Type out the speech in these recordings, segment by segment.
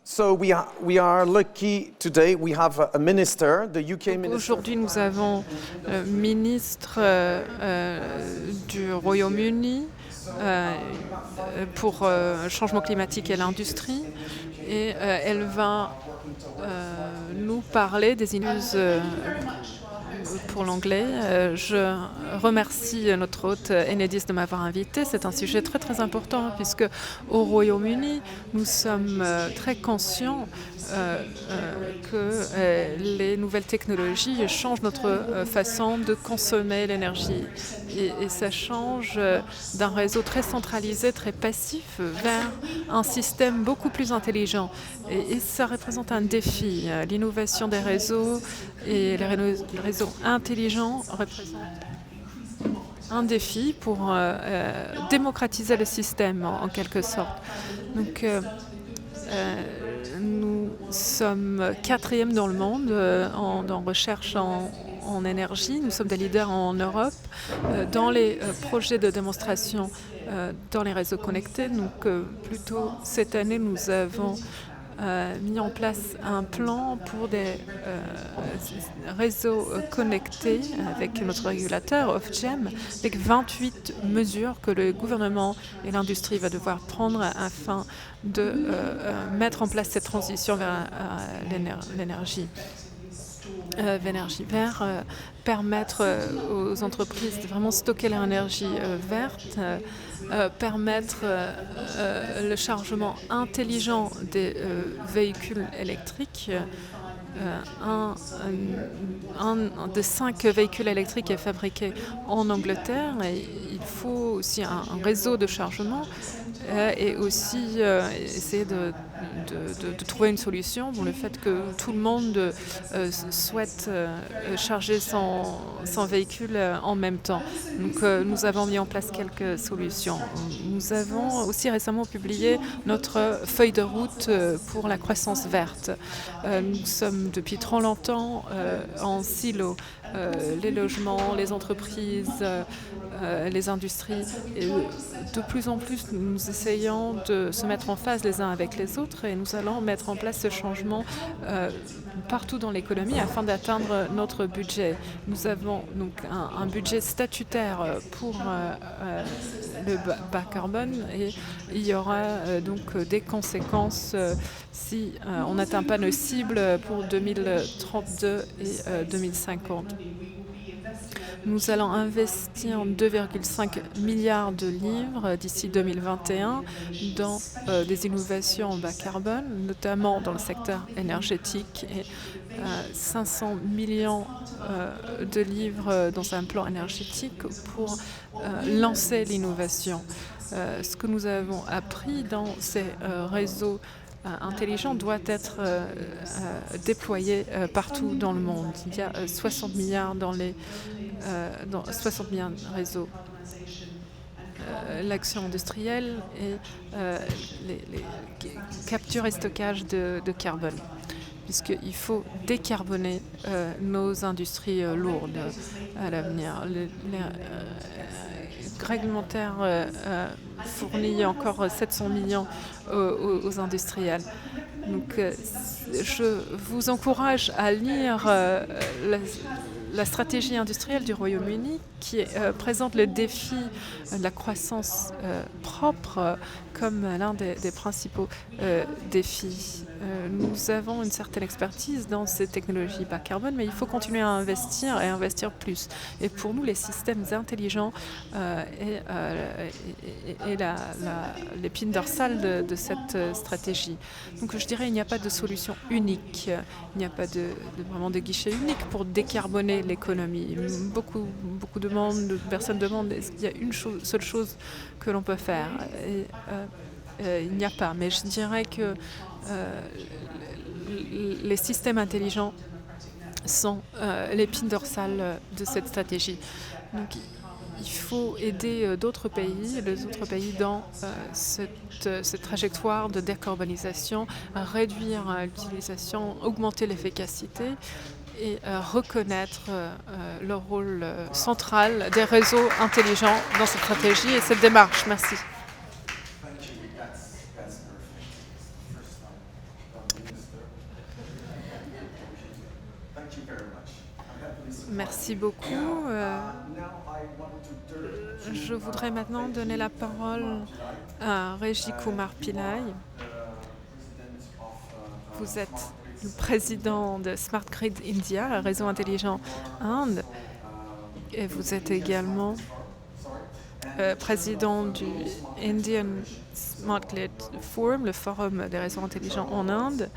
So we are lucky today. We have a minister, the UK minister. Aujourd'hui, nous avons le ministre du Royaume-Uni pour le changement climatique et l'industrie. Et elle va nous parler des news pour l'anglais. Je remercie notre hôte Enedis de m'avoir invité. C'est un sujet très très important puisque au Royaume-Uni, nous sommes très conscients que les nouvelles technologies changent notre façon de consommer l'énergie. Et ça change d'un réseau très centralisé, très passif, vers un système beaucoup plus intelligent. Et ça représente un défi. L'innovation des réseaux et les réseaux intelligents représentent un défi pour démocratiser le système en quelque sorte. Donc, nous sommes 4e dans le monde en recherche en énergie. Nous sommes des leaders en Europe dans les projets de démonstration dans les réseaux connectés. Donc, plus tôt cette année, nous avons mis en place un plan pour des réseaux connectés avec notre régulateur Ofgem, avec 28 mesures que le gouvernement et l'industrie va devoir prendre afin de mettre en place cette transition vers l'énergie verte, permettre aux entreprises de vraiment stocker leur énergie verte, permettre le chargement intelligent des véhicules électriques. Un des 5 véhicules électriques est fabriqué en Angleterre et il faut aussi un réseau de chargement et aussi essayer de trouver une solution pour le fait que tout le monde souhaite charger son véhicule en même temps. Donc nous avons mis en place quelques solutions. Nous avons aussi récemment publié notre feuille de route pour la croissance verte. Nous sommes depuis trop longtemps en silo. Les logements, les entreprises, les industries. Et de plus en plus, nous essayons de se mettre en phase les uns avec les autres et nous allons mettre en place ce changement partout dans l'économie afin d'atteindre notre budget. Nous avons donc un budget statutaire pour le bas carbone et il y aura donc des conséquences si on n'atteint pas nos cibles pour 2032 et 2050. Nous allons investir 2,5 milliards de livres d'ici 2021 dans des innovations bas carbone, notamment dans le secteur énergétique et 500 millions de livres dans un plan énergétique pour lancer l'innovation. Ce que nous avons appris dans ces réseaux intelligent doit être déployé partout dans le monde. Il y a 60 milliards dans 60 milliards de réseaux. L'action industrielle et les captures et stockage de carbone, puisqu'il faut décarboner nos industries lourdes à l'avenir. Les réglementaire fournit encore 700 millions aux industriels. Donc, je vous encourage à lire la stratégie industrielle du Royaume-Uni qui présente le défi de la croissance propre comme l'un des principaux défis. Nous avons une certaine expertise dans ces technologies bas carbone, mais il faut continuer à investir et investir plus. Et pour nous, les systèmes intelligents et l'épine dorsale de cette stratégie. Donc je dirais qu'il n'y a pas de solution unique, il n'y a pas vraiment de guichet unique pour décarboner l'économie. Beaucoup de personnes demandent est-ce qu'il y a une seule chose que l'on peut faire. Et, il n'y a pas, mais je dirais que les systèmes intelligents sont l'épine dorsale de cette stratégie. Donc, il faut aider d'autres pays, les autres pays dans cette trajectoire de décarbonisation, réduire l'utilisation, augmenter l'efficacité et reconnaître le rôle central des réseaux intelligents dans cette stratégie et cette démarche. Merci. Merci beaucoup. Je voudrais maintenant donner la parole à Régis Kumar Pillai. Vous êtes le président de Smart Grid India, un réseau intelligent Inde, et vous êtes également président du Indian Smart Grid Forum, le forum des réseaux intelligents en Inde.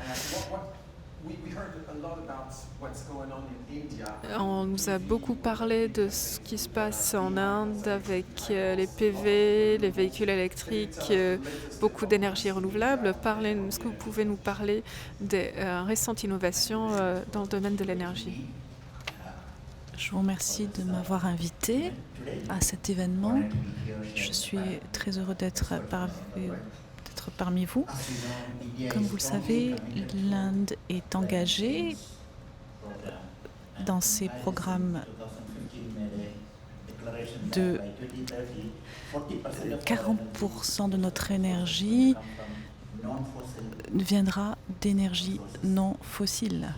On nous a beaucoup parlé de ce qui se passe en Inde avec les PV, les véhicules électriques, beaucoup d'énergie renouvelable. Est-ce que vous pouvez nous parler des récentes innovations dans le domaine de l'énergie? Je vous remercie de m'avoir invité à cet événement. Je suis très heureux d'être parmi vous. Comme vous le savez, l'Inde est engagée dans ses programmes de 40% de notre énergie viendra d'énergie non fossile.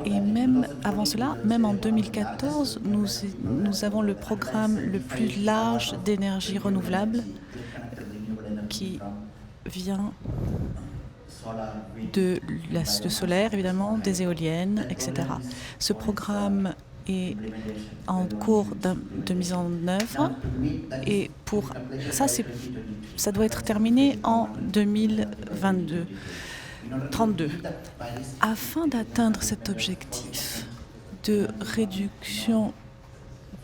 Et même avant cela, même en 2014, nous avons le programme le plus large d'énergie renouvelable qui vient de solaire, évidemment, des éoliennes, etc. Ce programme est en cours de mise en œuvre et ça doit être terminé en 2032. Afin d'atteindre cet objectif de réduction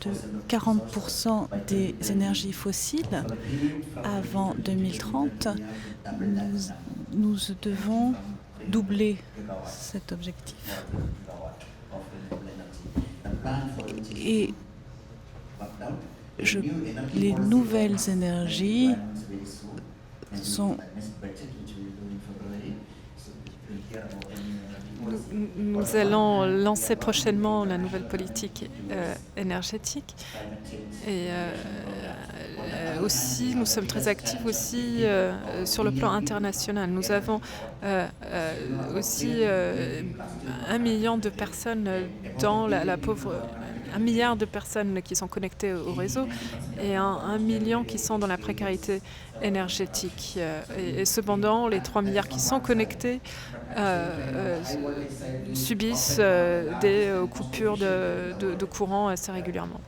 de 40% des énergies fossiles avant 2030, nous devons doubler cet objectif. Et les nouvelles énergies sont... Nous allons lancer prochainement la nouvelle politique énergétique et aussi nous sommes très actifs aussi sur le plan international. Nous avons aussi 1 million de personnes dans la pauvre... 1 milliard de personnes qui sont connectées au réseau et 1 million qui sont dans la précarité énergétique. Et cependant, les 3 milliards qui sont connectés subissent des coupures de courant assez régulièrement.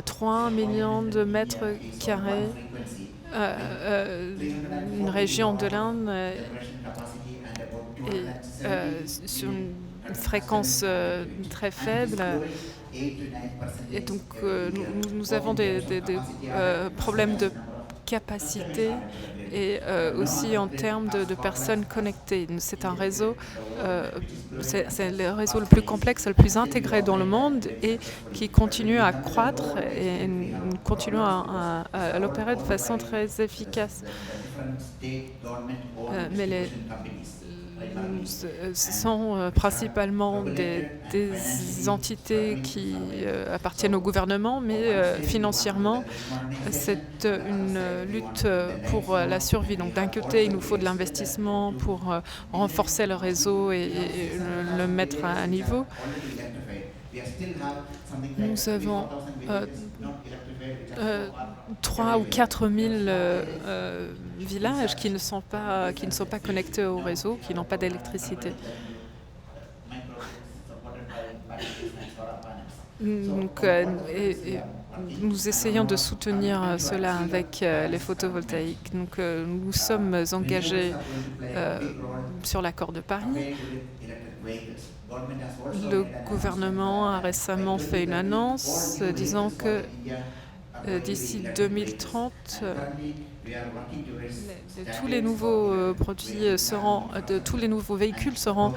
3 millions de mètres carrés, une région de l'Inde sur une fréquence très faible. Et donc nous avons des problèmes de capacité et aussi en termes de personnes connectées. C'est un réseau, c'est le réseau le plus complexe, le plus intégré dans le monde et qui continue à croître et nous continuons à l'opérer de façon très efficace. Mais ce sont principalement des entités qui appartiennent au gouvernement, mais financièrement, c'est une lutte pour la survie. Donc d'un côté, il nous faut de l'investissement pour renforcer le réseau et le mettre à niveau. Nous avons 3 ou 4 000 villages qui ne sont pas connectés au réseau, qui n'ont pas d'électricité. Donc, nous essayons de soutenir cela avec les photovoltaïques. Donc, nous sommes engagés sur l'accord de Paris. Le gouvernement a récemment fait une annonce disant que d'ici 2030, tous les nouveaux produits tous les nouveaux véhicules seront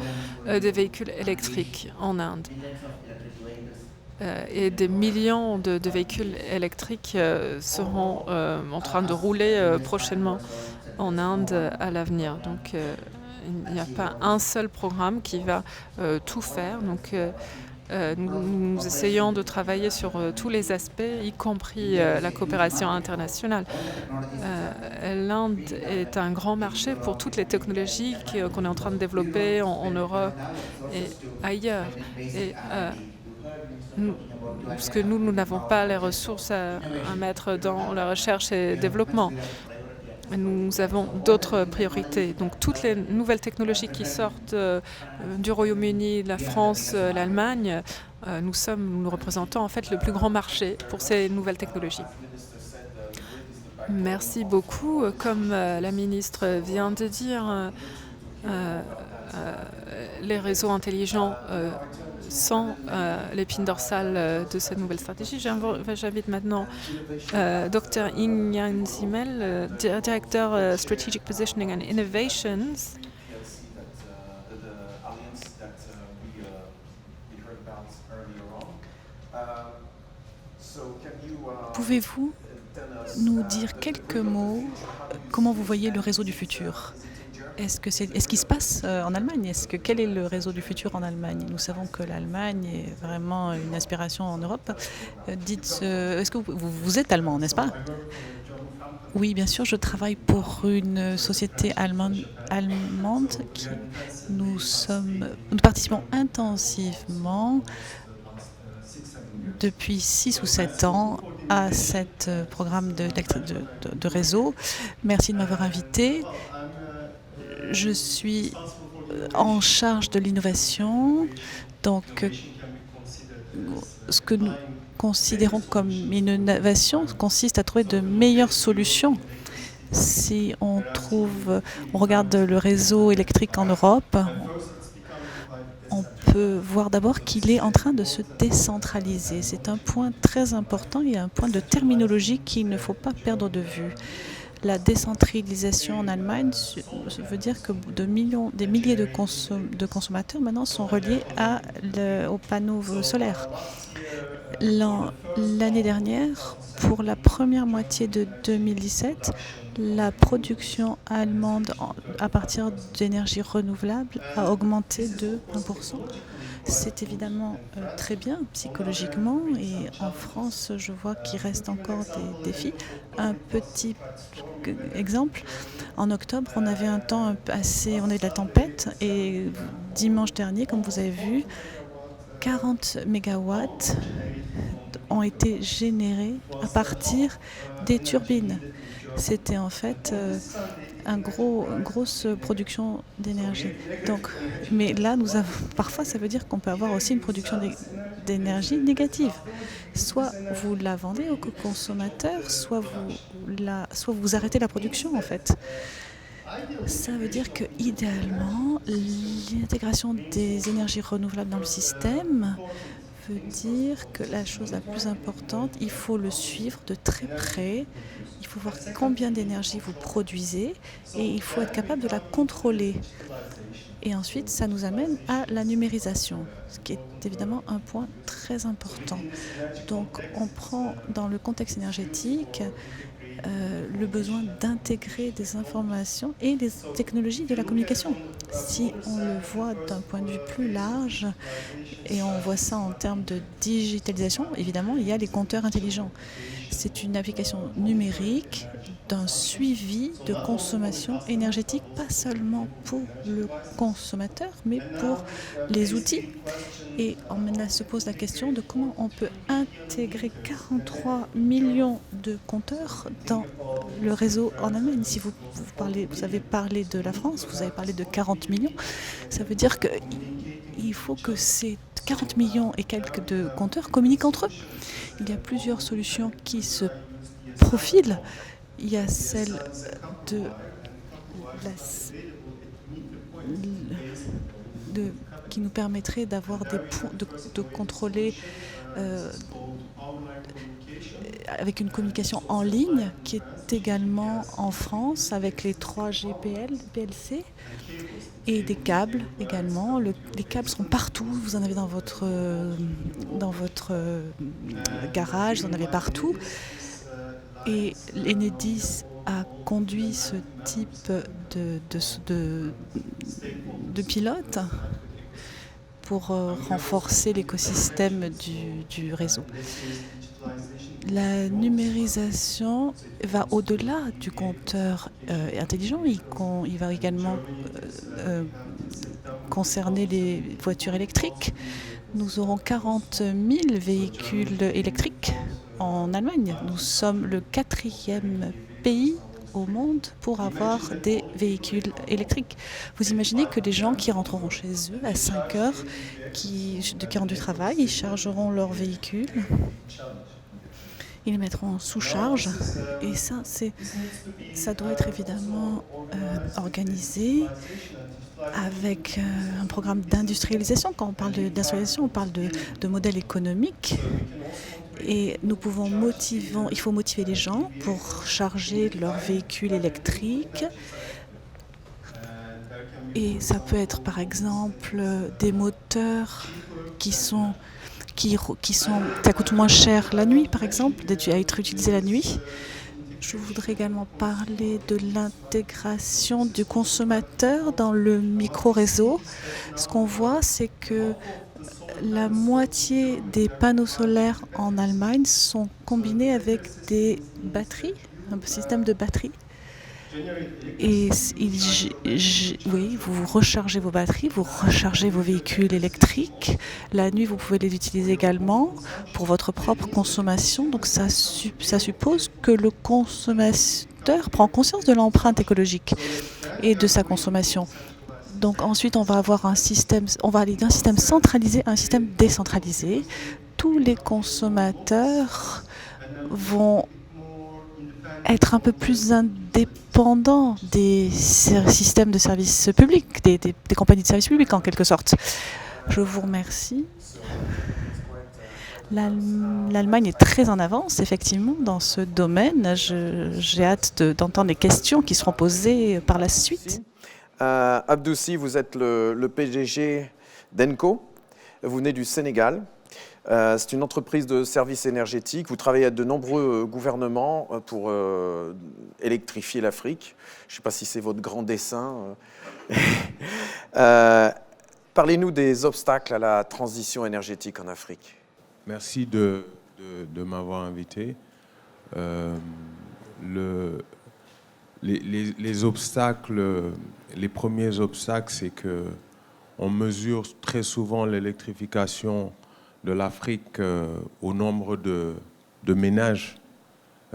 des véhicules électriques en Inde. Et des millions de véhicules électriques seront en train de rouler prochainement en Inde à l'avenir. Donc il n'y a pas un seul programme qui va tout faire. Donc nous essayons de travailler sur tous les aspects, y compris la coopération internationale. L'Inde est un grand marché pour toutes les technologies qu'on est en train de développer en Europe et ailleurs. Et, parce que nous n'avons pas les ressources à mettre dans la recherche et développement. Nous avons d'autres priorités. Donc toutes les nouvelles technologies qui sortent du Royaume-Uni, de la France, l'Allemagne, nous représentons en fait le plus grand marché pour ces nouvelles technologies. Merci beaucoup. Comme la ministre vient de dire, les réseaux intelligents sont l'épine dorsale de cette nouvelle stratégie. J'invite maintenant Dr. Ing-Yang Zimel, directeur Strategic Positioning and Innovations. Pouvez-vous nous dire quelques mots, comment vous voyez le réseau du futur? Est-ce qu'il se passe en Allemagne? Quel est le réseau du futur en Allemagne? Nous savons que l'Allemagne est vraiment une inspiration en Europe. Est-ce que vous êtes allemand, n'est-ce pas? Oui, bien sûr, je travaille pour une société allemande qui nous participons intensivement depuis 6 ou 7 ans à ce programme de réseau. Merci de m'avoir invité. Je suis en charge de l'innovation. Donc, ce que nous considérons comme une innovation consiste à trouver de meilleures solutions. Si on regarde le réseau électrique en Europe, on peut voir d'abord qu'il est en train de se décentraliser. C'est un point très important et un point de terminologie qu'il ne faut pas perdre de vue. La décentralisation en Allemagne veut dire que des milliers de consommateurs maintenant sont reliés aux panneaux solaires. L'année dernière, pour la première moitié de 2017, la production allemande à partir d'énergie renouvelable a augmenté de 1%. C'est évidemment très bien psychologiquement, et en France, je vois qu'il reste encore des défis. Un petit exemple, en octobre, on avait un temps on a eu de la tempête, et dimanche dernier, comme vous avez vu, 40 mégawatts ont été générés à partir des turbines. C'était en fait une grosse production d'énergie. Mais là, parfois, ça veut dire qu'on peut avoir aussi une production d'énergie négative. Soit vous la vendez aux consommateurs, soit vous arrêtez la production, en fait. Ça veut dire que, idéalement, l'intégration des énergies renouvelables dans le système veut dire que la chose la plus importante, il faut le suivre de très près. Il faut voir combien d'énergie vous produisez et il faut être capable de la contrôler. Et ensuite, ça nous amène à la numérisation, ce qui est évidemment un point très important. Donc, on prend dans le contexte énergétique le besoin d'intégrer des informations et des technologies de la communication. Si on le voit d'un point de vue plus large, et on voit ça en termes de digitalisation, évidemment, il y a les compteurs intelligents. C'est une application numérique d'un suivi de consommation énergétique, pas seulement pour le consommateur, mais pour les outils. Et là se pose la question de comment on peut intégrer 43 millions de compteurs dans le réseau en Allemagne. Si vous avez parlé de la France, vous avez parlé de 40 millions, ça veut dire qu'il faut que ces 40 millions et quelques de compteurs communiquent entre eux. Il y a plusieurs solutions qui se profilent. Il y a celle qui nous permettrait d'avoir des points, de contrôler avec une communication en ligne, qui est également en France avec les 3G PLC et des câbles également. Les câbles sont partout, vous en avez dans votre garage, vous en avez partout. Et l'Enedis a conduit ce type de pilote pour renforcer l'écosystème du réseau. La numérisation va au-delà du compteur intelligent. Il va également concerner les voitures électriques. Nous aurons 40 000 véhicules électriques en Allemagne. Nous sommes le 4e pays au monde pour avoir des véhicules électriques. Vous imaginez que les gens qui rentreront chez eux à 5 heures, qui rentrent du travail, ils chargeront leur véhicule, ils les mettront sous charge, et ça doit être évidemment organisé avec un programme d'industrialisation. Quand on parle d'industrialisation, on parle de modèle économique. Et il faut motiver les gens pour charger leur véhicule électrique. Et ça peut être par exemple des moteurs ça coûte moins cher la nuit par exemple, à être utilisé la nuit. Je voudrais également parler de l'intégration du consommateur dans le micro-réseau. Ce qu'on voit, c'est que la moitié des panneaux solaires en Allemagne sont combinés avec des batteries, un système de batteries. Et oui, vous rechargez vos batteries, vous rechargez vos véhicules électriques. La nuit, vous pouvez les utiliser également pour votre propre consommation. Donc ça suppose que le consommateur prend conscience de l'empreinte écologique et de sa consommation. Donc ensuite, on va aller d'un système centralisé à un système décentralisé. Tous les consommateurs vont être un peu plus indépendants des systèmes de services publics, des compagnies de services publics en quelque sorte. Je vous remercie. L'Allemagne est très en avance, effectivement, dans ce domaine. J'ai hâte d'entendre les questions qui seront posées par la suite. Abdoussi, vous êtes le PDG d'Enco. Vous venez du Sénégal. C'est une entreprise de services énergétiques. Vous travaillez avec de nombreux gouvernements pour électrifier l'Afrique. Je ne sais pas si c'est votre grand dessein. Parlez-nous des obstacles à la transition énergétique en Afrique. Merci de m'avoir invité. Les obstacles, les premiers obstacles, c'est qu'on mesure très souvent l'électrification de l'Afrique au nombre de ménages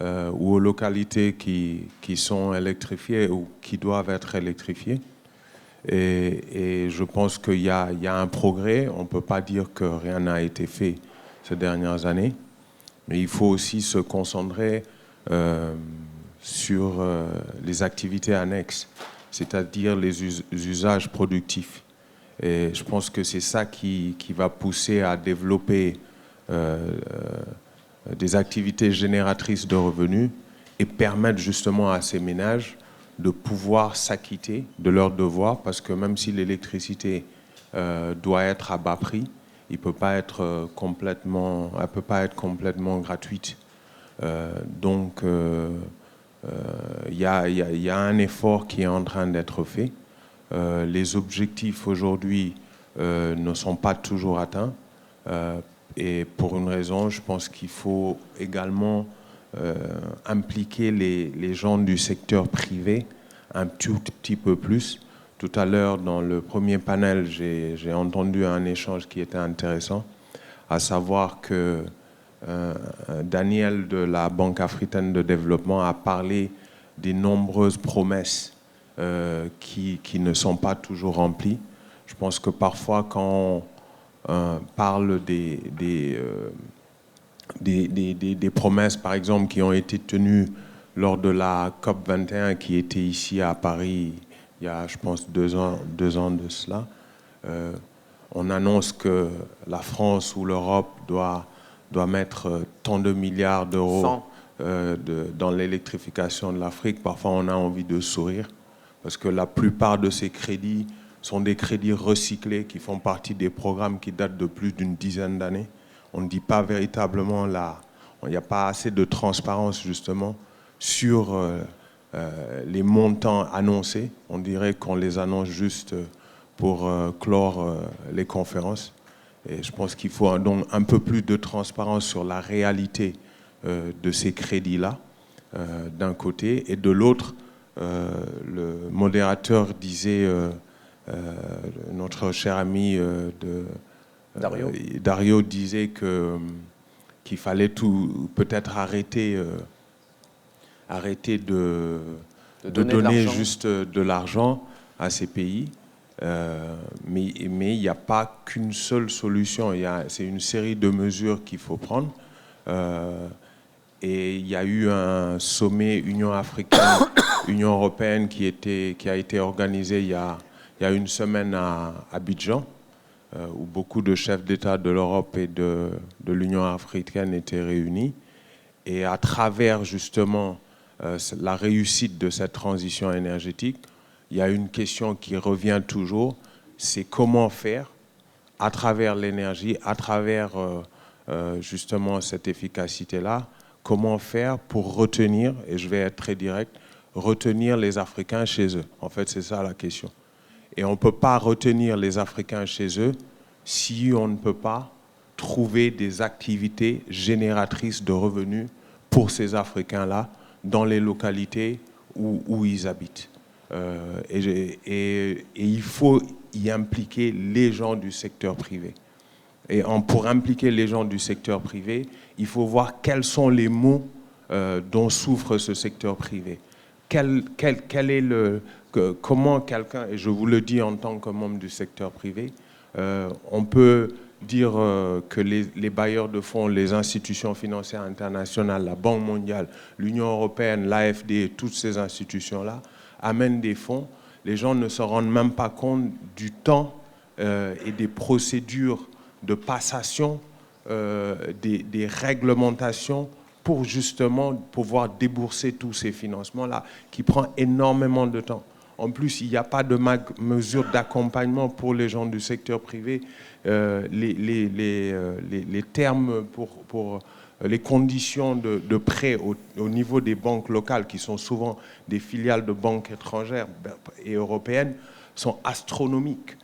ou aux localités qui sont électrifiées ou qui doivent être électrifiées. Et je pense qu'il y a un progrès. On ne peut pas dire que rien n'a été fait ces dernières années. Mais il faut aussi se concentrer sur les activités annexes, c'est-à-dire les usages productifs. Et je pense que c'est ça qui va pousser à développer des activités génératrices de revenus et permettre justement à ces ménages de pouvoir s'acquitter de leurs devoirs, parce que même si l'électricité doit être à bas prix, elle ne peut pas être complètement gratuite. Donc, il y a un effort qui est en train d'être fait. Les objectifs aujourd'hui ne sont pas toujours atteints. Et pour une raison, je pense qu'il faut également impliquer les gens du secteur privé un tout petit peu plus. Tout à l'heure, dans le premier panel, j'ai entendu un échange qui était intéressant, à savoir que Daniel de la Banque africaine de développement a parlé des nombreuses promesses qui ne sont pas toujours remplies. Je pense que parfois, quand on parle des promesses, par exemple, qui ont été tenues lors de la COP21 qui était ici à Paris il y a, je pense, 2 ans de cela, on annonce que la France ou l'Europe doit mettre tant de milliards d'euros dans l'électrification de l'Afrique. Parfois, on a envie de sourire parce que la plupart de ces crédits sont des crédits recyclés qui font partie des programmes qui datent de plus d'une dizaine d'années. On ne dit pas véritablement il n'y a pas assez de transparence justement sur les montants annoncés. On dirait qu'on les annonce juste pour clore les conférences. Et je pense qu'il faut donc un peu plus de transparence sur la réalité de ces crédits-là, d'un côté, et de l'autre, le modérateur disait, notre cher ami Dario disait qu'il fallait peut-être arrêter de donner juste de l'argent à ces pays. Mais il n'y a pas qu'une seule solution. C'est une série de mesures qu'il faut prendre. Et il y a eu un sommet Union africaine, Union européenne qui a été organisé il y a une semaine à Abidjan, où beaucoup de chefs d'État de l'Europe et de l'Union africaine étaient réunis. Et à travers justement la réussite de cette transition énergétique, il y a une question qui revient toujours, c'est comment faire à travers l'énergie, à travers justement cette efficacité-là, comment faire pour retenir, et je vais être très direct, retenir les Africains chez eux. En fait, c'est ça la question. Et on ne peut pas retenir les Africains chez eux si on ne peut pas trouver des activités génératrices de revenus pour ces Africains-là dans les localités où ils habitent. Et il faut y impliquer les gens du secteur privé. Et pour impliquer les gens du secteur privé, il faut voir quels sont les maux dont souffre ce secteur privé. Quel est comment quelqu'un, et je vous le dis en tant que membre du secteur privé, on peut dire que les bailleurs de fonds, les institutions financières internationales, la Banque mondiale, l'Union européenne, l'AFD, toutes ces institutions-là amènent des fonds. Les gens ne se rendent même pas compte du temps et des procédures de passation, des réglementations pour justement pouvoir débourser tous ces financements-là, qui prend énormément de temps. En plus, il n'y a pas de mesure d'accompagnement pour les gens du secteur privé. Les termes pour les conditions de prêt au niveau des banques locales, qui sont souvent des filiales de banques étrangères et européennes, sont astronomiques.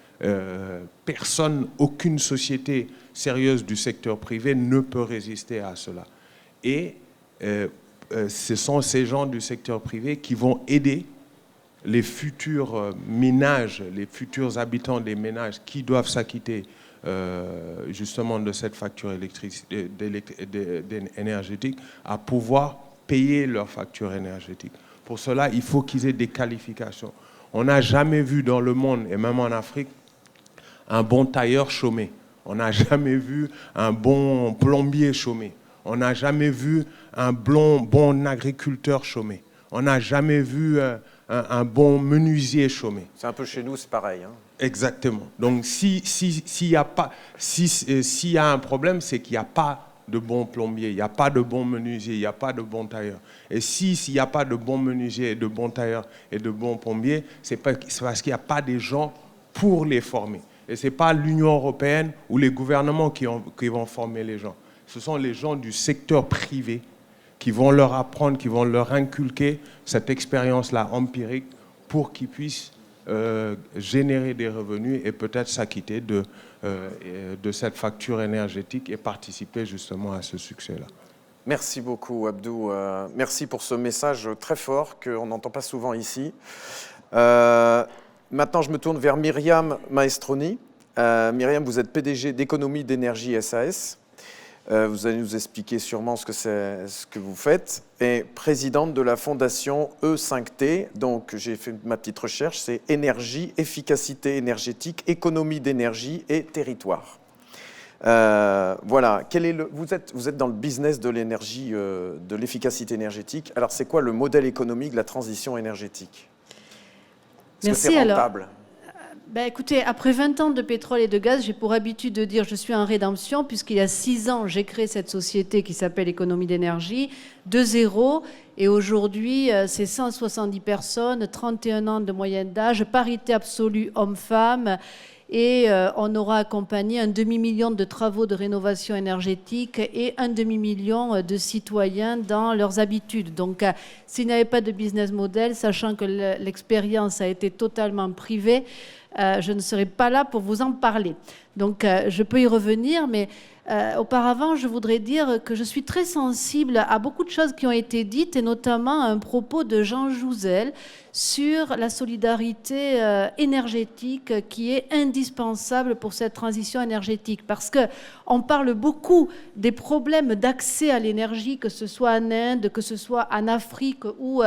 Aucune société sérieuse du secteur privé ne peut résister à cela. Et ce sont ces gens du secteur privé qui vont aider les futurs ménages, les futurs habitants des ménages qui doivent s'acquitter justement de cette facture énergétique à pouvoir payer leur facture énergétique. Pour cela, il faut qu'ils aient des qualifications. On n'a jamais vu dans le monde, et même en Afrique, un bon tailleur chômé. On n'a jamais vu un bon plombier chômé. On n'a jamais vu un bon agriculteur chômé. On n'a jamais vu un bon menuisier chômé. C'est un peu chez nous, c'est pareil. Hein. Exactement. Donc, s'il y a un problème, c'est qu'il n'y a pas de bons plombiers, il n'y a pas de bons menuisiers, il n'y a pas de bons tailleurs. Et s'il n'y a pas de bons menuisiers, de bons tailleurs et de bons plombiers, c'est parce qu'il n'y a pas des gens pour les former. Et ce n'est pas l'Union européenne ou les gouvernements qui vont former les gens. Ce sont les gens du secteur privé qui vont leur apprendre, qui vont leur inculquer cette expérience-là empirique pour qu'ils puissent générer des revenus et peut-être s'acquitter de cette facture énergétique et participer justement à ce succès-là. Merci beaucoup, Abdou. Merci pour ce message très fort qu'on n'entend pas souvent ici. Maintenant, je me tourne vers Myriam Maestroni. Myriam, vous êtes PDG d'Économie d'énergie SAS. Vous allez nous expliquer sûrement ce que vous faites. Et présidente de la fondation E5T. Donc, j'ai fait ma petite recherche. C'est énergie, efficacité énergétique, économie d'énergie et territoire. Voilà. Vous êtes dans le business de l'énergie, de l'efficacité énergétique. Alors, c'est quoi le modèle économique de la transition énergétique ? Est-ce que c'est rentable ? Écoutez, après 20 ans de pétrole et de gaz, j'ai pour habitude de dire je suis en rédemption, puisqu'il y a 6 ans, j'ai créé cette société qui s'appelle Économie d'énergie, de zéro. Et aujourd'hui, c'est 170 personnes, 31 ans de moyenne d'âge, parité absolue homme-femme. Et on aura accompagné un demi-million de travaux de rénovation énergétique et un demi-million de citoyens dans leurs habitudes. Donc, s'il n'y avait pas de business model, sachant que l'expérience a été totalement privée, je ne serai pas là pour vous en parler. Donc je peux y revenir, mais auparavant, je voudrais dire que je suis très sensible à beaucoup de choses qui ont été dites, et notamment à un propos de Jean Jouzel sur la solidarité énergétique qui est indispensable pour cette transition énergétique. Parce qu'on parle beaucoup des problèmes d'accès à l'énergie, que ce soit en Inde, que ce soit en Afrique ou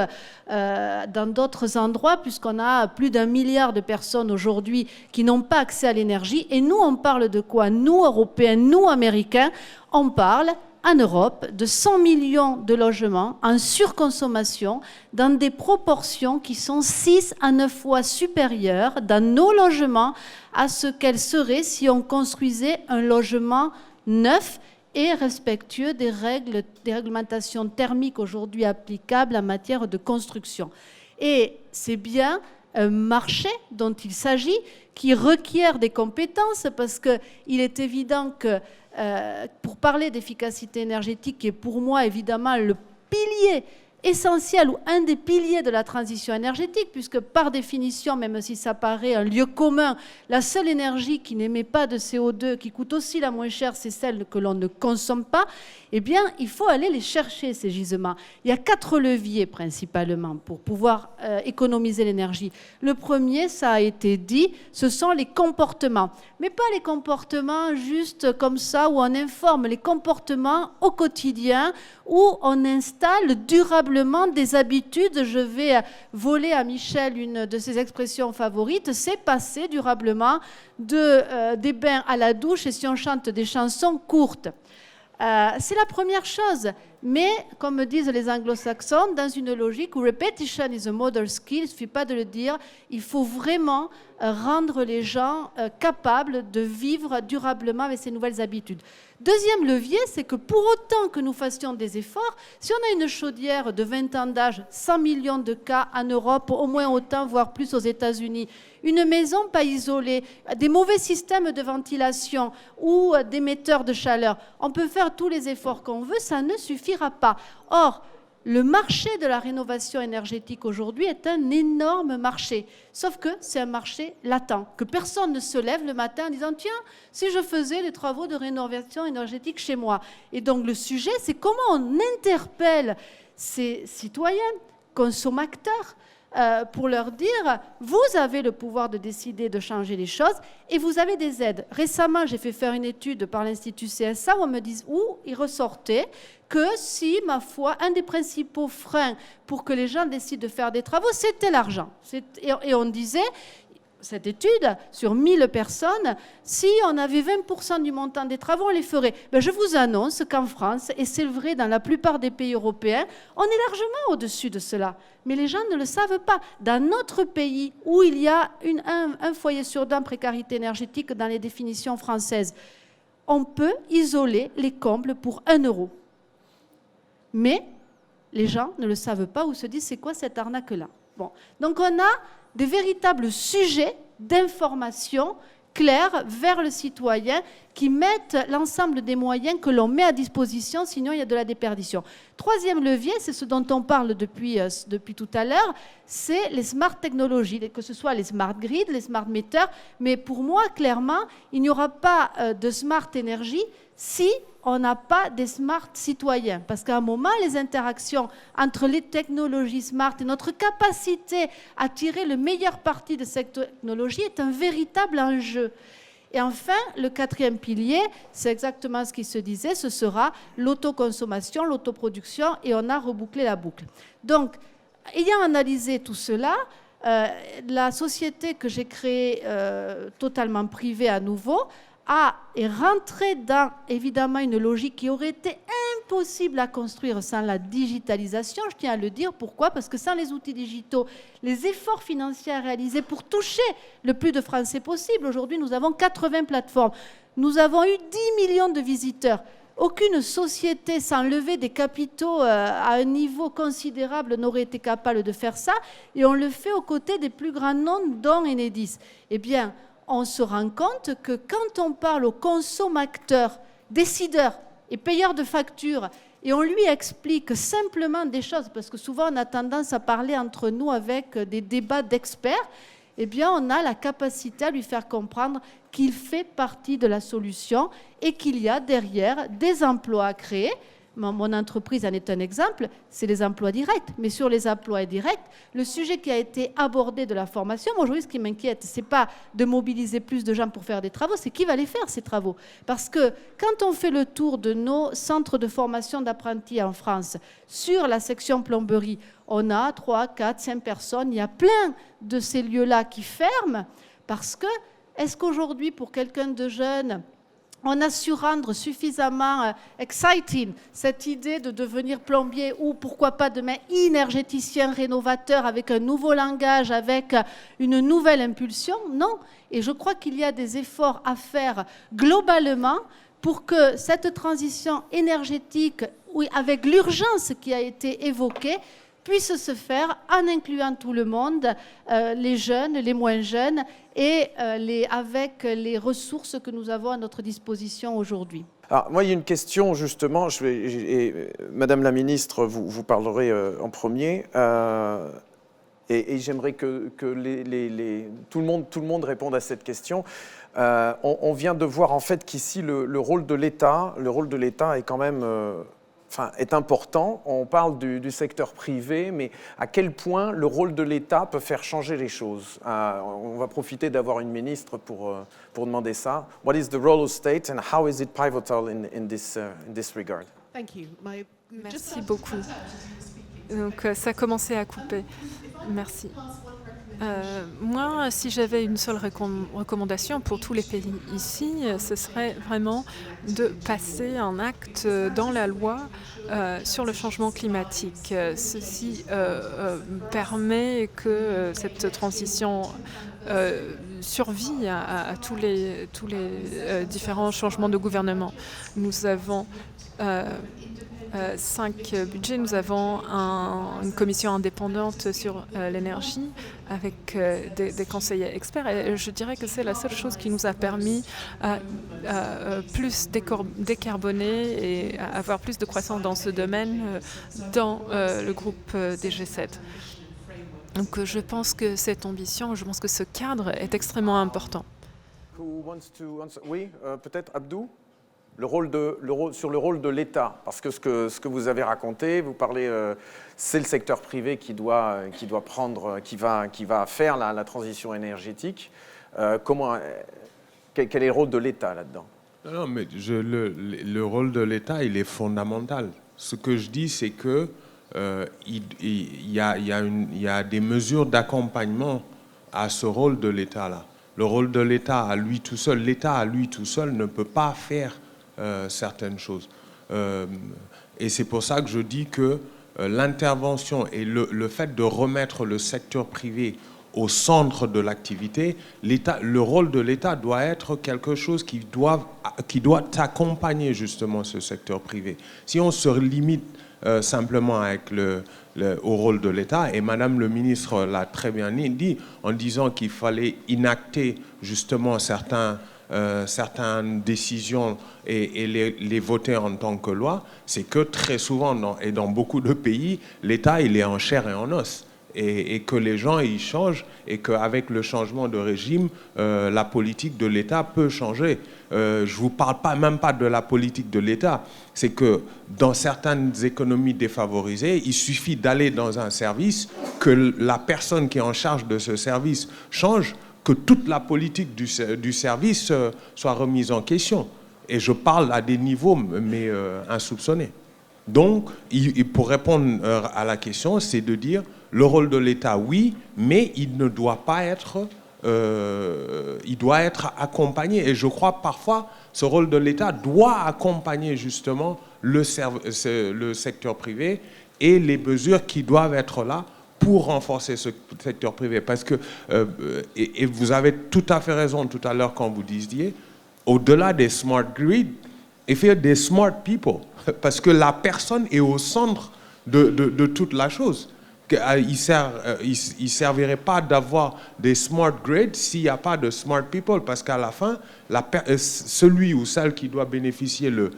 dans d'autres endroits, puisqu'on a plus d'1 milliard de personnes aujourd'hui qui n'ont pas accès à l'énergie. Et nous, on parle de quoi? Nous, Européens, nous, Américains, on parle en Europe de 100 millions de logements en surconsommation dans des proportions qui sont 6 à 9 fois supérieures dans nos logements à ce qu'elles seraient si on construisait un logement neuf et respectueux des réglementations thermiques aujourd'hui applicables en matière de construction. Et c'est bien un marché dont il s'agit qui requiert des compétences, parce qu'il est évident que pour parler d'efficacité énergétique, qui est pour moi évidemment le pilier essentiel ou un des piliers de la transition énergétique, puisque par définition, même si ça paraît un lieu commun, la seule énergie qui n'émet pas de CO2, qui coûte aussi la moins chère, c'est celle que l'on ne consomme pas. Eh bien, il faut aller les chercher, ces gisements. Il y a 4 leviers principalement pour pouvoir économiser l'énergie. Le premier, ça a été dit, ce sont les comportements. Mais pas les comportements juste comme ça, où on informe, les comportements au quotidien, où on installe durablement des habitudes. Je vais voler à Michel une de ses expressions favorites, c'est passer durablement des bains à la douche, et si on chante des chansons courtes. C'est la première chose, mais comme me disent les anglo-saxons, dans une logique où repetition is a mother skill, il ne suffit pas de le dire, il faut vraiment rendre les gens capables de vivre durablement avec ces nouvelles habitudes. Deuxième levier, c'est que pour autant que nous fassions des efforts, si on a une chaudière de 20 ans d'âge, 100 millions de cas en Europe, au moins autant, voire plus aux États-Unis, une maison pas isolée, des mauvais systèmes de ventilation ou d'émetteurs de chaleur, on peut faire tous les efforts qu'on veut, ça ne suffira pas. Or, le marché de la rénovation énergétique aujourd'hui est un énorme marché, sauf que c'est un marché latent, que personne ne se lève le matin en disant « Tiens, si je faisais les travaux de rénovation énergétique chez moi ». Et donc le sujet, c'est comment on interpelle ces citoyens, consommateurs, pour leur dire « Vous avez le pouvoir de décider de changer les choses et vous avez des aides ». Récemment, j'ai fait faire une étude par l'Institut CSA où il ressortait que si, ma foi, un des principaux freins pour que les gens décident de faire des travaux, c'était l'argent. Et on disait, cette étude, sur 1000 personnes, si on avait 20% du montant des travaux, on les ferait. Ben, je vous annonce qu'en France, et c'est vrai dans la plupart des pays européens, on est largement au-dessus de cela. Mais les gens ne le savent pas. Dans notre pays, où il y a un foyer sur 2 en précarité énergétique dans les définitions françaises, on peut isoler les combles pour 1 euro. Mais les gens ne le savent pas ou se disent c'est quoi cette arnaque-là. Bon. Donc on a des véritables sujets d'information clairs vers le citoyen qui mettent l'ensemble des moyens que l'on met à disposition, sinon il y a de la déperdition. Troisième levier, c'est ce dont on parle depuis tout à l'heure, c'est les smart technologies, que ce soit les smart grids, les smart meters, mais pour moi, clairement, il n'y aura pas de smart énergie si on n'a pas des smart citoyens. Parce qu'à un moment, les interactions entre les technologies smart et notre capacité à tirer le meilleur parti de cette technologie est un véritable enjeu. Et enfin, le 4e pilier, c'est exactement ce qui se disait, ce sera l'autoconsommation, l'autoproduction, et on a rebouclé la boucle. Donc, ayant analysé tout cela, la société que j'ai créée, totalement privée à nouveau, est rentrée dans, évidemment, une logique qui aurait été impossible à construire sans la digitalisation. Je tiens à le dire. Pourquoi ? Parce que sans les outils digitaux, les efforts financiers à réaliser pour toucher le plus de Français possible. Aujourd'hui, nous avons 80 plateformes. Nous avons eu 10 millions de visiteurs. Aucune société sans lever des capitaux à un niveau considérable n'aurait été capable de faire ça. Et on le fait aux côtés des plus grands noms, dont Enedis. Eh bien, on se rend compte que quand on parle aux consommateurs, décideurs et payeurs de factures, et on lui explique simplement des choses, parce que souvent on a tendance à parler entre nous avec des débats d'experts, eh bien, on a la capacité à lui faire comprendre qu'il fait partie de la solution et qu'il y a derrière des emplois à créer. Mon entreprise en est un exemple, c'est les emplois directs. Mais sur les emplois indirects, le sujet qui a été abordé de la formation, moi aujourd'hui ce qui m'inquiète, ce n'est pas de mobiliser plus de gens pour faire des travaux, c'est qui va les faire ces travaux. Parce que quand on fait le tour de nos centres de formation d'apprentis en France, sur la section plomberie, on a 3, 4, 5 personnes, il y a plein de ces lieux-là qui ferment, parce que, est-ce qu'aujourd'hui, pour quelqu'un de jeune, on a su rendre suffisamment exciting cette idée de devenir plombier ou pourquoi pas demain énergéticien rénovateur avec un nouveau langage, avec une nouvelle impulsion? Non. Et je crois qu'il y a des efforts à faire globalement pour que cette transition énergétique, oui, avec l'urgence qui a été évoquée, puisse se faire en incluant tout le monde, les jeunes, les moins jeunes, et avec les ressources que nous avons à notre disposition aujourd'hui. Alors, moi, il y a une question, justement, Madame la Ministre, vous parlerez en premier, et j'aimerais que tout le monde réponde à cette question. On vient de voir, en fait, qu'ici, le rôle de l'État est quand même... est important. On parle du secteur privé, mais à quel point le rôle de l'État peut faire changer les choses? On va profiter d'avoir une ministre pour demander ça. What is the role of state and how is it pivotal in this regard? Thank you. Merci beaucoup. Donc ça a commencé à couper. Merci. Moi, si j'avais une seule recommandation pour tous les pays ici, ce serait vraiment de passer en acte dans la loi sur le changement climatique. Ceci permet que cette transition survit à tous les différents changements de gouvernement. Nous avons 5 budgets. Nous avons une commission indépendante sur l'énergie avec des conseillers experts. Et je dirais que c'est la seule chose qui nous a permis à plus décarboner et à avoir plus de croissance dans ce domaine dans le groupe des G7. Donc je pense que cette ambition, je pense que ce cadre est extrêmement important. Oui, peut-être Abdou? Sur le rôle de l'État, parce que ce que vous avez raconté, vous parlez, c'est le secteur privé qui va faire la transition énergétique. Quel est le rôle de l'État là-dedans? Non, mais le rôle de l'État, il est fondamental. Ce que je dis, c'est que il y a des mesures d'accompagnement à ce rôle de l'État-là. Le rôle de l'État à lui tout seul, l'État à lui tout seul ne peut pas faire certaines choses. Et c'est pour ça que je dis que l'intervention et le fait de remettre le secteur privé au centre de l'activité, le rôle de l'État doit être quelque chose qui doit accompagner justement ce secteur privé. Si on se limite simplement avec au rôle de l'État, et Madame le ministre l'a très bien dit, en disant qu'il fallait inacter justement certaines décisions et les voter en tant que loi, c'est que très souvent, dans beaucoup de pays, l'État, il est en chair et en os. Et que les gens, ils changent, et qu'avec le changement de régime, la politique de l'État peut changer. Je ne vous parle même pas de la politique de l'État. C'est que dans certaines économies défavorisées, il suffit d'aller dans un service, que la personne qui est en charge de ce service change, que toute la politique du service soit remise en question. Et je parle à des niveaux, mais insoupçonnés. Donc, pour répondre à la question, c'est de dire le rôle de l'État, oui, mais il ne doit pas être... il doit être accompagné. Et je crois parfois, ce rôle de l'État doit accompagner justement le secteur privé et les mesures qui doivent être là pour renforcer ce secteur privé. Parce que, et vous avez tout à fait raison tout à l'heure quand vous disiez, au-delà des smart grids, il faut des smart people. Parce que la personne est au centre de toute la chose. Il ne servirait pas d'avoir des smart grids s'il n'y a pas de smart people, parce qu'à la fin, celui ou celle qui doit bénéficier le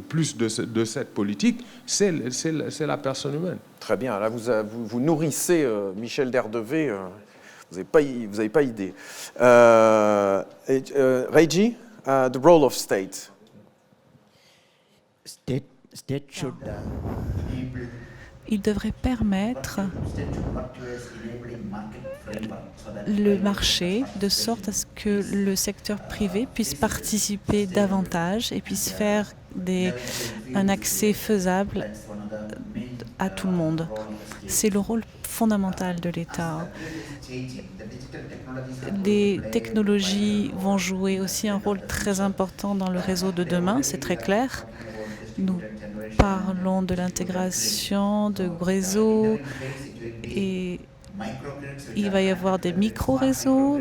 plus de cette politique, c'est la personne humaine. Très bien. Là, vous nourrissez Michel Derdevé Vous n'avez pas idée. Reggie, the role of state. State should enable. Il devrait permettre State should work towards enabling market framework so that le marché de sorte à ce que le secteur privé puisse participer davantage et puisse faire un accès faisable that's one of the main à tout le monde. role of the state. C'est le rôle fondamental de l'État. Changing. The digital technologies are Les technologies vont jouer aussi un rôle très important dans le réseau de demain, c'est très clair. Nous parlons de l'intégration de réseaux et il va y avoir des micro-réseaux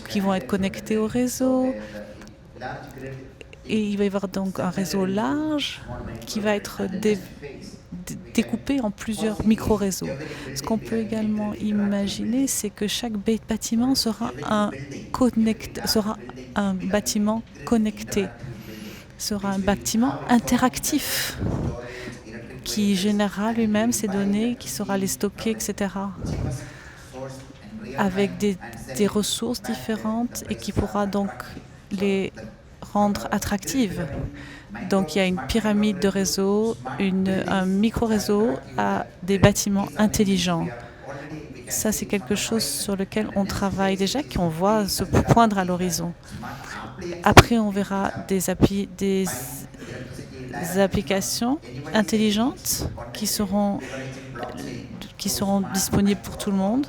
qui vont être connectés au réseau et il va y avoir donc un réseau large qui va être découpé en plusieurs micro-réseaux. Ce qu'on peut également imaginer, c'est que chaque bâtiment sera un bâtiment connecté, sera un bâtiment interactif qui générera lui-même ses données, qui saura les stocker, etc., avec des ressources différentes et qui pourra donc les rendre attractives. Donc il y a une pyramide de réseaux, un micro-réseau à des bâtiments intelligents. Ça, c'est quelque chose sur lequel on travaille déjà, qu'on voit se poindre à l'horizon. Après, on verra des applications intelligentes qui seront disponibles pour tout le monde.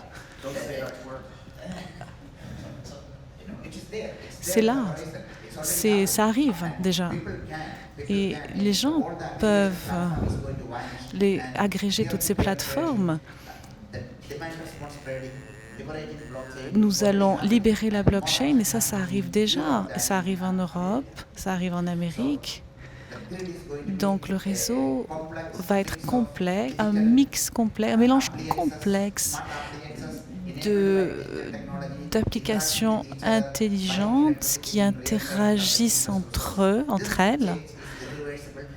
C'est là, ça arrive déjà. Et les gens peuvent agréger toutes ces plateformes. Nous allons libérer la blockchain et ça arrive déjà. Ça arrive en Europe, ça arrive en Amérique. Donc le réseau va être complet, un mix complet, un mélange complexe d'applications intelligentes qui interagissent entre elles.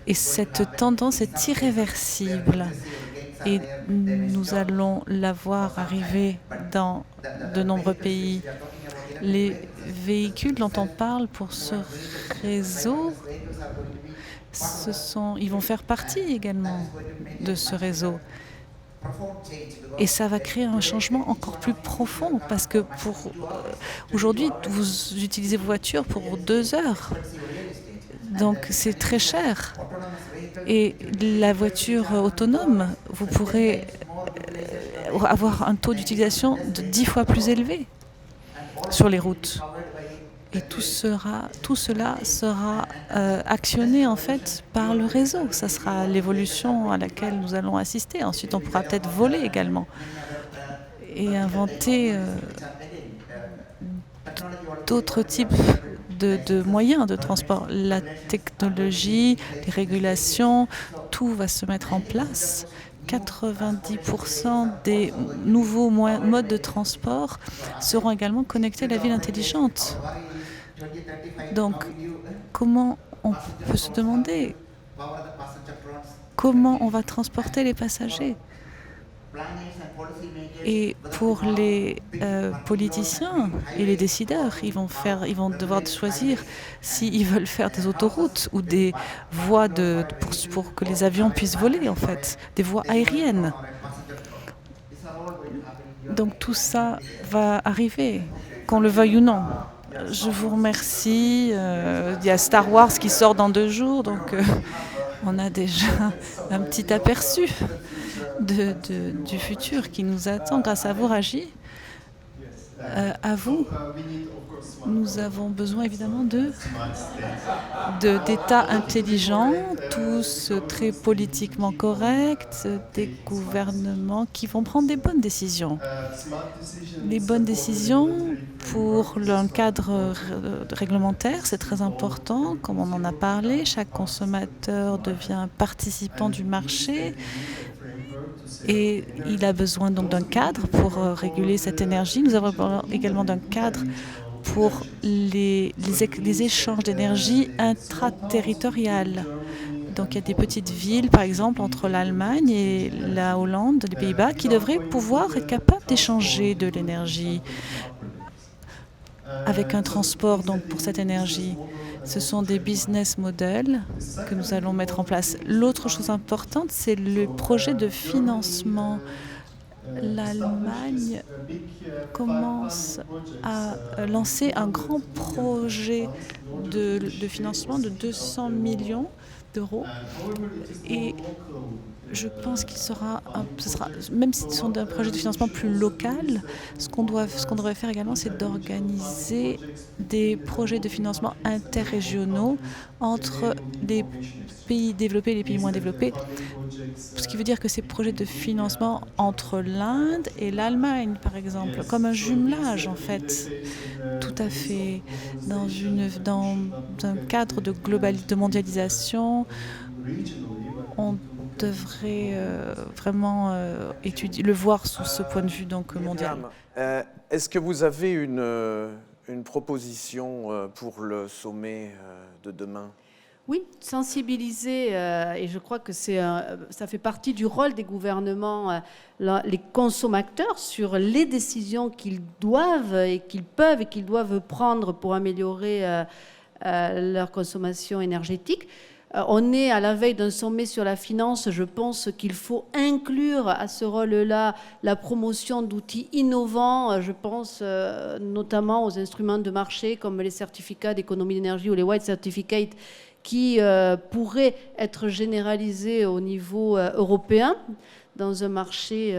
Et cette tendance est irréversible. Et nous allons la voir arriver dans de nombreux pays. Les véhicules dont on parle pour ce réseau, ils vont faire partie également de ce réseau. Et ça va créer un changement encore plus profond parce que aujourd'hui, vous utilisez vos voitures pour 2 heures. Donc c'est très cher. Et la voiture autonome, vous pourrez avoir un taux d'utilisation de 10 fois plus élevé sur les routes. Et tout cela sera actionné en fait par le réseau. Ça sera l'évolution à laquelle nous allons assister. Ensuite, on pourra peut-être voler également et inventer d'autres types de moyens de transport. La technologie, les régulations, tout va se mettre en place. 90% des nouveaux modes de transport seront également connectés à la ville intelligente. Donc, comment on peut se demander comment on va transporter les passagers? Et pour les politiciens et les décideurs, ils vont devoir choisir s'ils veulent faire des autoroutes ou des voies pour que les avions puissent voler, en fait, des voies aériennes. Donc tout ça va arriver, qu'on le veuille ou non. Je vous remercie. Il y a Star Wars qui sort dans 2 jours, donc on a déjà un petit aperçu du futur qui nous attend grâce à vous, Raji. À vous, nous avons besoin évidemment d'États intelligents, tous très politiquement corrects, des gouvernements qui vont prendre des bonnes décisions. Les bonnes décisions pour un cadre réglementaire, c'est très important, comme on en a parlé. Chaque consommateur devient participant du marché. Et il a besoin donc d'un cadre pour réguler cette énergie. Nous avons également d'un cadre pour les échanges d'énergie intraterritoriales. Donc il y a des petites villes, par exemple, entre l'Allemagne et la Hollande, les Pays-Bas, qui devraient pouvoir être capables d'échanger de l'énergie avec un transport donc, pour cette énergie. Ce sont des business models que nous allons mettre en place. L'autre chose importante, c'est le projet de financement. L'Allemagne commence à lancer un grand projet de financement de 200 millions d'euros. Et je pense qu'il sera, même si ce sont un projet de financement plus local, ce qu'on devrait faire également, c'est d'organiser des projets de financement interrégionaux entre les pays développés et les pays moins développés. Ce qui veut dire que ces projets de financement entre l'Inde et l'Allemagne, par exemple, comme un jumelage en fait, tout à fait, dans un cadre de mondialisation, on devrait vraiment le voir sous ce point de vue donc mondial. Est-ce que vous avez une proposition pour le sommet de demain ? Oui, sensibiliser, et je crois que ça fait partie du rôle des gouvernements, les consommateurs, sur les décisions qu'ils doivent et qu'ils peuvent et qu'ils doivent prendre pour améliorer leur consommation énergétique. On est à la veille d'un sommet sur la finance. Je pense qu'il faut inclure à ce rôle-là la promotion d'outils innovants. Je pense notamment aux instruments de marché comme les certificats d'économie d'énergie ou les white certificates qui pourraient être généralisés au niveau européen dans un marché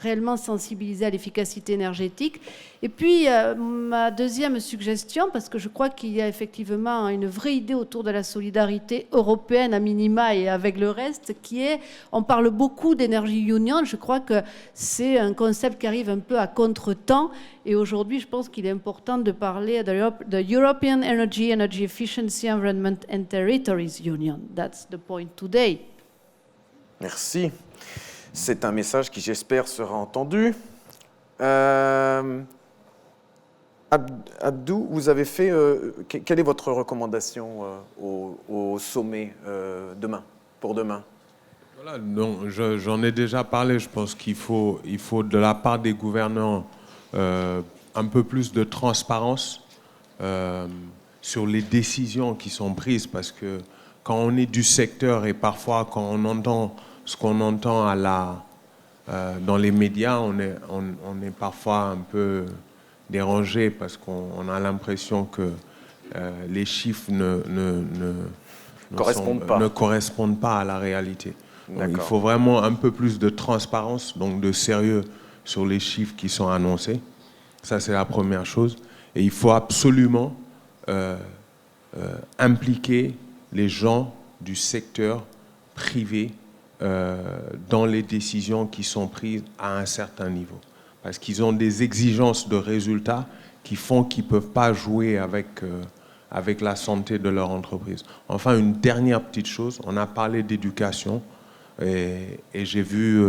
réellement sensibilisé à l'efficacité énergétique. Et puis, ma deuxième suggestion, parce que je crois qu'il y a effectivement une vraie idée autour de la solidarité européenne à minima et avec le reste, qui est, on parle beaucoup d'énergie union, je crois que c'est un concept qui arrive un peu à contre-temps, et aujourd'hui, je pense qu'il est important de parler de European Energy Efficiency, Environment and Territories Union. That's the point today. Merci. C'est un message qui, j'espère, sera entendu. Abdou, vous avez fait... quelle est votre recommandation au sommet pour demain ? Voilà, j'en ai déjà parlé. Je pense qu'il faut de la part des gouvernants un peu plus de transparence sur les décisions qui sont prises, parce que quand on est du secteur et parfois quand on entend ce qu'on entend dans les médias, on est parfois un peu dérangé parce qu'on a l'impression que les chiffres ne correspondent pas à la réalité. Donc, il faut vraiment un peu plus de transparence, donc de sérieux sur les chiffres qui sont annoncés. Ça, c'est la première chose. Et il faut absolument impliquer les gens du secteur privé dans les décisions qui sont prises à un certain niveau. Parce qu'ils ont des exigences de résultats qui font qu'ils ne peuvent pas jouer avec la santé de leur entreprise. Enfin, une dernière petite chose, on a parlé d'éducation et j'ai vu,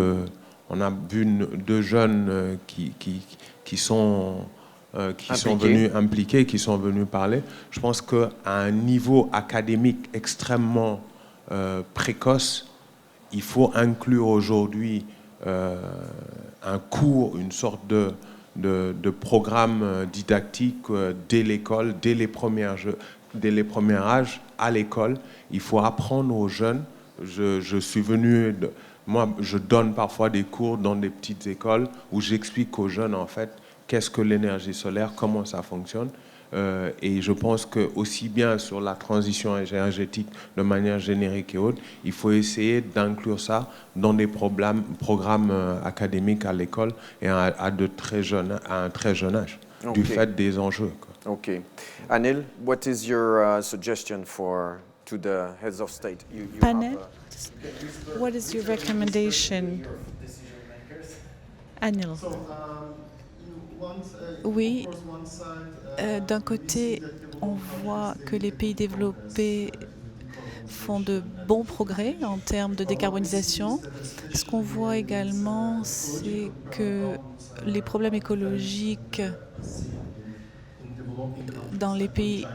on a vu deux jeunes qui sont venus impliqués, qui sont venus parler. Je pense qu'à un niveau académique extrêmement précoce, il faut inclure aujourd'hui un cours, une sorte de programme didactique dès l'école, dès les premiers âges à l'école. Il faut apprendre aux jeunes. Je suis venu... Moi, je donne parfois des cours dans des petites écoles où j'explique aux jeunes, en fait, qu'est-ce que l'énergie solaire, comment ça fonctionne. Et je pense que aussi bien sur la transition énergétique de manière générique et autres, il faut essayer d'inclure ça dans des programmes académiques à l'école et à un très jeune âge, du fait des enjeux. OK. Anil, what is your suggestion to the heads of state? Panel, what is your recommendation? Anil. Oui, d'un côté, on voit que les pays développés font de bons progrès en termes de décarbonisation. Ce qu'on voit également, c'est que les problèmes écologiques dans les pays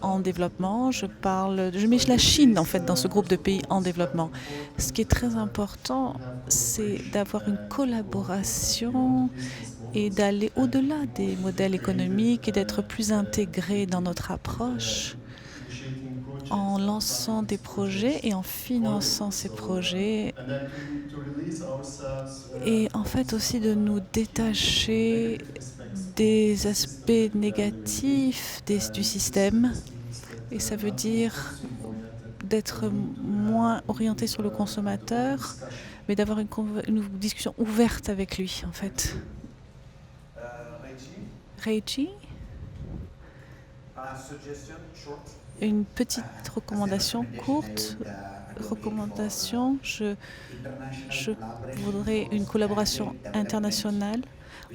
en développement. Je mets la Chine en fait dans ce groupe de pays en développement. Ce qui est très important, c'est d'avoir une collaboration et d'aller au-delà des modèles économiques et d'être plus intégré dans notre approche en lançant des projets et en finançant ces projets, et en fait aussi de nous détacher des aspects négatifs du système. Et ça veut dire d'être moins orienté sur le consommateur, mais d'avoir une discussion ouverte avec lui, en fait. Reiji, une petite recommandation courte. Je voudrais une collaboration internationale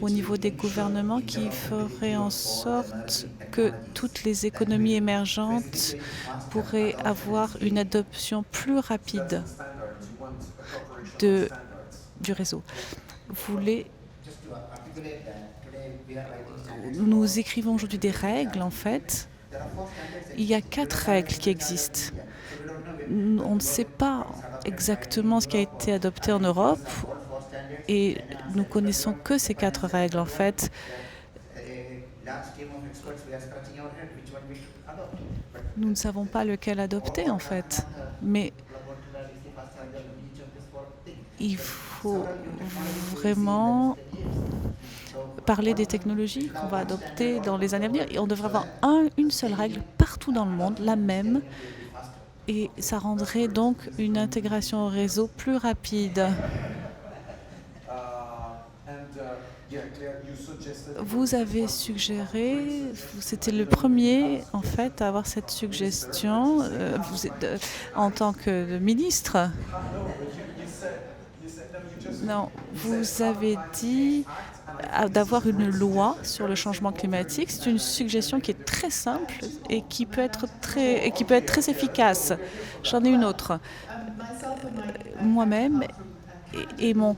au niveau des gouvernements qui ferait en sorte que toutes les économies émergentes pourraient avoir une adoption plus rapide du réseau. Nous écrivons aujourd'hui des règles, en fait. Il y a 4 règles qui existent. On ne sait pas exactement ce qui a été adopté en Europe et nous connaissons que ces 4 règles, en fait. Nous ne savons pas lequel adopter, en fait. Mais il faut vraiment parler des technologies qu'on va adopter dans les années à venir. Et on devrait avoir une seule règle partout dans le monde, la même. Et ça rendrait donc une intégration au réseau plus rapide. Vous avez suggéré, c'était le premier en fait à avoir cette suggestion en tant que ministre. Non, vous avez dit d'avoir une loi sur le changement climatique. C'est une suggestion qui est très simple et qui peut être très efficace. J'en ai une autre. Moi-même et mon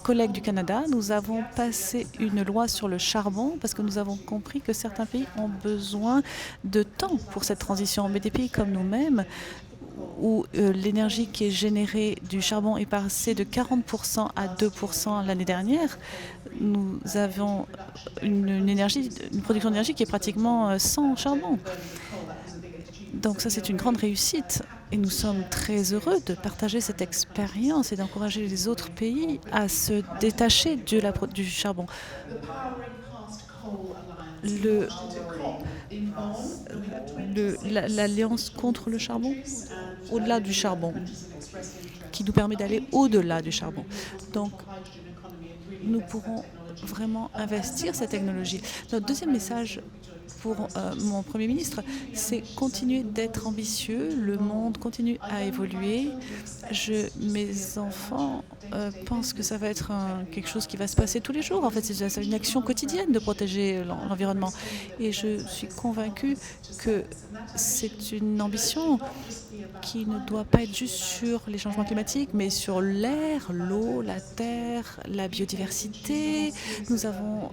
collègue du Canada, nous avons passé une loi sur le charbon parce que nous avons compris que certains pays ont besoin de temps pour cette transition. Mais des pays comme nous-mêmes, où l'énergie qui est générée du charbon est passée de 40% à 2% l'année dernière, nous avons une production d'énergie qui est pratiquement sans charbon. Donc ça, c'est une grande réussite et nous sommes très heureux de partager cette expérience et d'encourager les autres pays à se détacher du charbon. L'alliance contre le charbon, au-delà du charbon, qui nous permet d'aller au-delà du charbon. Donc, nous pourrons vraiment investir cette technologie. Notre deuxième message pour mon Premier ministre, c'est continuer d'être ambitieux. Le monde continue à évoluer. Mes enfants pensent que ça va être quelque chose qui va se passer tous les jours. En fait, c'est une action quotidienne de protéger l'environnement. Et je suis convaincue que c'est une ambition qui ne doit pas être juste sur les changements climatiques, mais sur l'air, l'eau, la terre, la biodiversité. Nous avons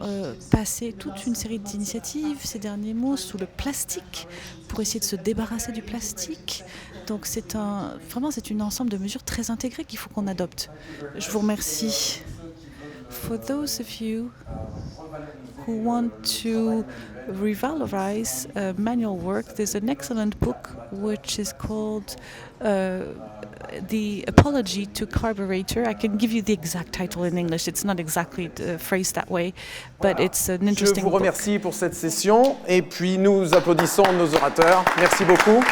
passé toute une série d'initiatives ces derniers mois sous le plastique pour essayer de se débarrasser du plastique. Donc c'est un ensemble de mesures très intégrées qu'il faut qu'on adopte. Je vous remercie. For those of you who want to revalorize manual work, there's an excellent book which is called The Apology to Carburetor. I can give you the exact title in English. It's not exactly phrased that way, but it's an interesting book. Je vous remercie pour cette session et puis nous applaudissons nos orateurs. Merci beaucoup.